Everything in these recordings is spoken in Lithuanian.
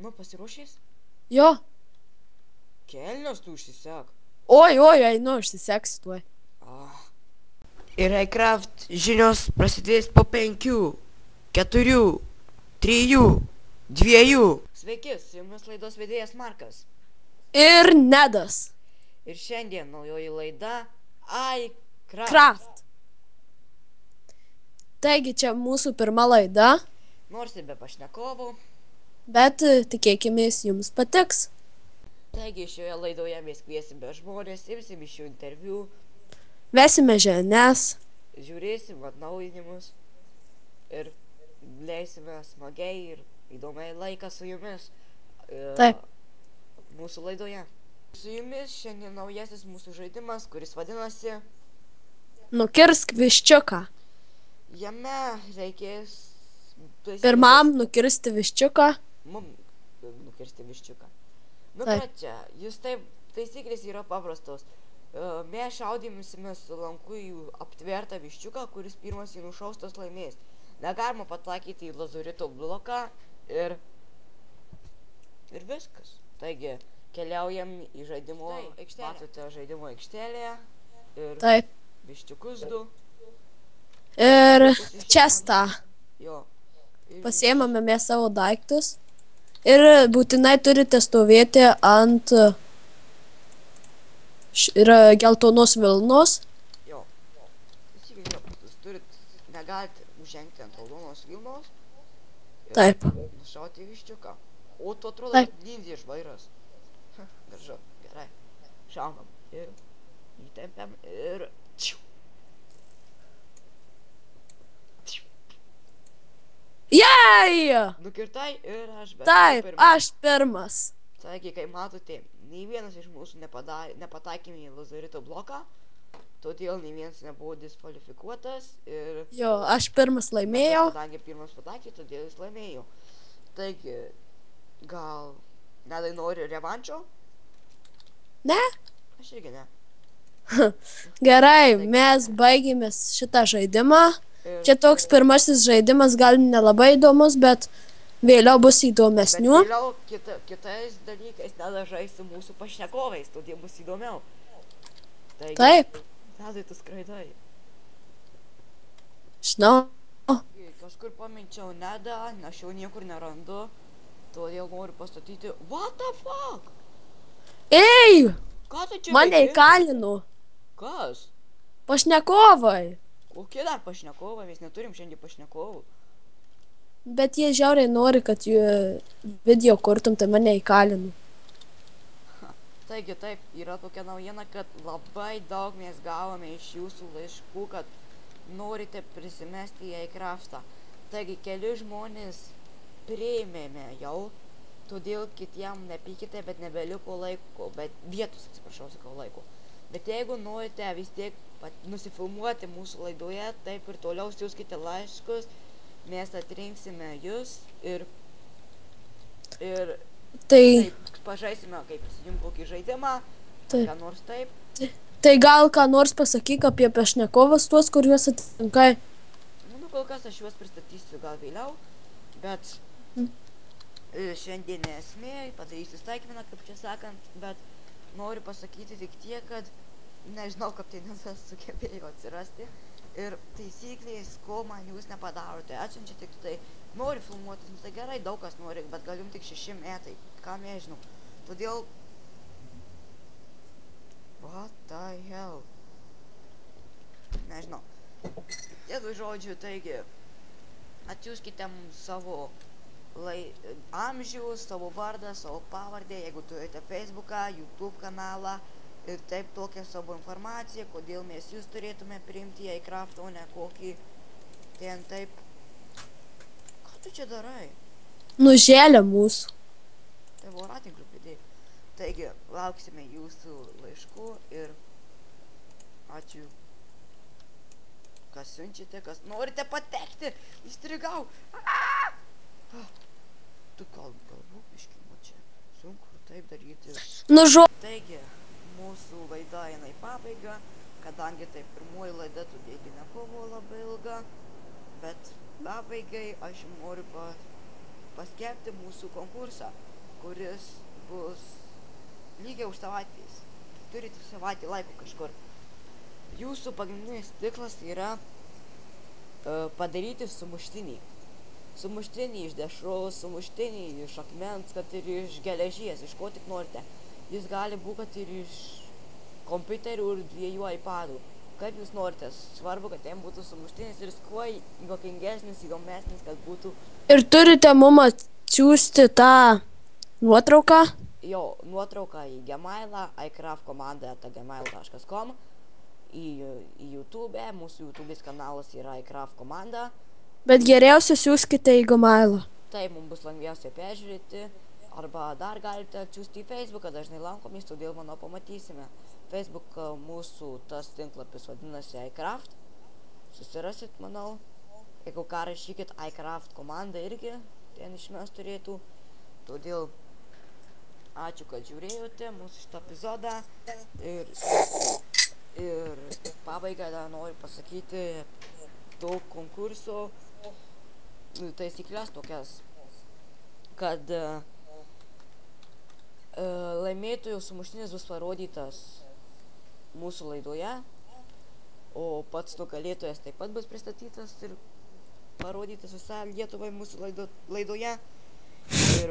Nu, pasiruošęs? Jo. Kelnios tu užsisek. Oi, einu, užsiseksiu tuoj. Ir iCraft žinios prasidės po 5, 4, 3, 2. Sveiki, su jumis laidos vedėjas Markas. Ir Nedas. Ir šiandien naujoji laida iCraft. Kraft. Taigi čia mūsų pirma laida, Nors ir be pašnekovų. bet tikėkimės jums patiks. Taigi šioje laidoje mes kviesime žmonės, imsim iš jų interviu, Vesime žinias. žiūrėsim atnaujinimus ir leisime smagiai ir įdomiai laiką su jumis Taip. mūsų laidoje. Su jumis šiandien naujasis mūsų žaidimas, kuris vadinasi, Nukirsk viščiuką. jame reikės Pirmam nukirsti viščiuką. Mum nukirsti viščiuką. Nu, Taip. pradžia, jūs taip, taisyklės yra paprastos. Mes šaudymsime su lanku į aptvertą viščiuką, kuris pirmas jį nušaus, tas laimės. Negalima pataikyti į lazurito bloką ir viskas. Taigi, keliaujam į žaidimo aikštelę. Matote žaidimo aikštelėje ir Taip. viščiukus du. Ir čestą. Jo. Ir Pasiėmame mes savo daiktus. Ir būtinai turite stovėti ant yra geltonos vilnos. Jo. Taisyklės yra paprastos. Negalite užžengti ant raudonos vilnos. Ir Taip. nušauti viščiuką. O tu atrodo, Taip. kad ninja žvairas. Gražu. Gerai. Šaunam. Ir įtempiam ir... Čiu. Čiu. Jei! Nukirtai ir aš bet. Taip, pirmas. aš pirmas. Taigi, kaip matote, nei vienas iš mūsų nepataikėme į lazarito bloką. Todėl nei vienas nebuvo diskvalifikuotas ir... Jo, aš pirmas laimėjau. Kadangi pirmas pataikė, todėl jis laimėjo. Taigi, gal Nedai nori revanšo? Ne? Aš irgi ne. Gerai, mes baigėme šitą žaidimą. Ir, Čia toks pirmasis žaidimas gal nelabai įdomus, bet vėliau bus bet įdomesnių. vėliau kitais dalykais Neda žais su mūsų pašnekovais, todėl bus įdomiau. Taigi, Taip, Nedai, tu skraidai. žinau. Kažkur paminčiau Nedą, aš jau niekur nerandu. Todėl noriu pastatyti... What the fuck? Ei, Ką tu čia mane veiki? įkalino. Kas? Pašnekovai. Kokie dar pašnekovai? Mes neturim šiandien pašnekovų. Bet jie žiauriai nori, kad jų video kurtum, tai mane įkalino. Taigi taip, yra tokia naujiena, kad labai daug mes gavome iš jūsų laiškų, kad norite prisimesti į iCraftą. Taigi keli žmonės priėmėme jau, todėl kitiem nepykite, bet nebeliko laiko, bet vietos, atsiprašau, sakau laiko. Bet jeigu norite vis tiek nusifilmuoti mūsų laidoje, taip ir toliau siųskite laiškus, mes atrinksime jūs ir Tai, taip, pažaisime kaip jums kokį žaidimą, Taip. ką nors taip. tai gal ką nors pasakyk apie pašnekovus tuos, kuriuos atitinkai. Nu, kol kas aš juos pristatysiu gal vėliau, bet šiandien esmė, padarysiu staigmeną, kaip čia sakant, bet noriu pasakyti tik tiek, kad nežinau, kaip tai nesugebėjo atsirasti. Ir taisyklės, ko man jūs nepadarote, atsiunčia tik tai, nori filmuotis, tai gerai, daug kas nori, bet gal jums tik 6 metai, ką nežinau. Todėl... What the hell? Nežinau. Jeigu žodžiu, taigi, atsiųskite mums savo amžių, savo vardą, savo pavardę, jeigu turite Facebooką, YouTube kanalą ir taip tokią savo informaciją, kodėl mes jūs turėtume priimti į iCraftą, o ne kokį ten taip. Ką tu čia darai? Nužėlė mūsų. Tai voratinklių pridėjai. Taigi, lauksime jūsų laiškų ir ačiū, kas siunčiate, kas norite patekti. Įstrigau. Tu galbūt biškimo čia. Sunku taip daryti. Taigi, mūsų laida eina į pabaigą, kadangi tai pirmoji laida, todėl nebuvo labai ilga, bet pabaigai aš noriu paskelbti mūsų konkursą, kuris bus lygiai už savaitės. Turite savaitę laiko kažkur. Jūsų pagrindinis tikslas yra padaryti sumuštinį. Sumuštinį iš dešros, sumuštinį iš akmens, kad ir iš geležies, iš ko tik norite. Jis gali būti, kad ir iš kompiuterių ir 2 iPadų. Kaip jūs norite, svarbu, kad ten būtų sumuštinis ir kuo juokingesnis, įdomesnis, kad būtų. Ir turite mum atsiųsti tą nuotrauką? Jo, nuotrauką į Gmailą, iCraftComanda@gmail.com, į YouTube, mūsų YouTube'is kanalas yra iCraft komanda. Bet geriausia siųskite į Gmailą. Tai mums bus lengviausia peržiūrėti, arba dar galite atsiųsti į Facebooką, dažnai lankomis, todėl manau pamatysime. Facebook mūsų tas tinklapis vadinasi iCraft, susirasit, manau. Jeigu ką rašykit iCraft komanda irgi, ten išmes turėtų. Todėl ačiū, kad žiūrėjote mūsų šitą epizodą. Ir pabaigą dar noriu pasakyti to konkurso taisyklės tokias, kad laimėtojų sumuštinis bus parodytas mūsų laidoje, o pats nugalėtojas taip pat bus pristatytas ir parodytas visą Lietuvai mūsų laidoje. Ir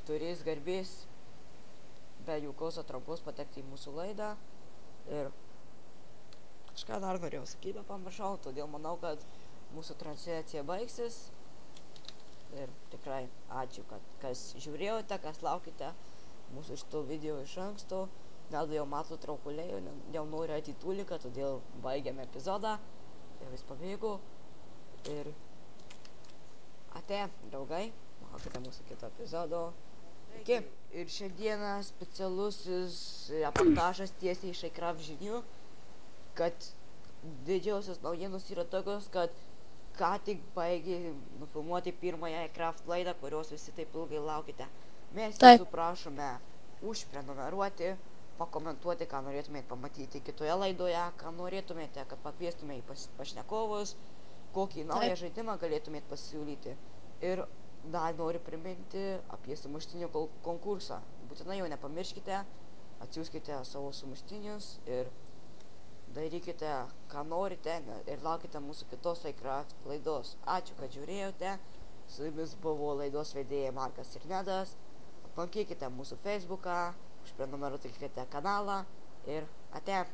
turės garbės be jokios atrankos patekti į mūsų laidą. Ir kažką dar norėjau sakyti, bet pamiršau, todėl manau, kad mūsų transliacija baigsis. Ir tikrai ačiū, kad kas žiūrėjote, kas laukite mūsų šito video iš anksto. Gal jau matau traukuliai, jau noriu eiti į tuliką, todėl baigiame epizodą. Jau jis pabėgo. Ir ate, draugai, laukite mūsų kito epizodo. Iki. Ir šiandieną specialusis reportažas tiesiai iš iCraft žinių, kad didžiausios naujienos yra tokios, kad ką tik baigė nufilmuoti pirmąją iCraft laidą, kurios visi taip ilgai laukite. Mes jūsų prašome užprenumeruoti, pakomentuoti, ką norėtumėte pamatyti kitoje laidoje, ką norėtumėte, kad pakviestumėte į pašnekovus, kokį naują žaidimą galėtumėte pasiūlyti. Ir dar noriu priminti apie sumuštinių konkursą. Būtinai jau nepamirškite, atsiųskite savo sumuštinius ir darykite, ką norite ir laukite mūsų kitos iCraft laidos. Ačiū, kad žiūrėjote. Su jumis buvo laidos vedėjai Markas ir Nedas. Aplankykite mūsų Facebooką, užprenumeruokite kanalą ir ate.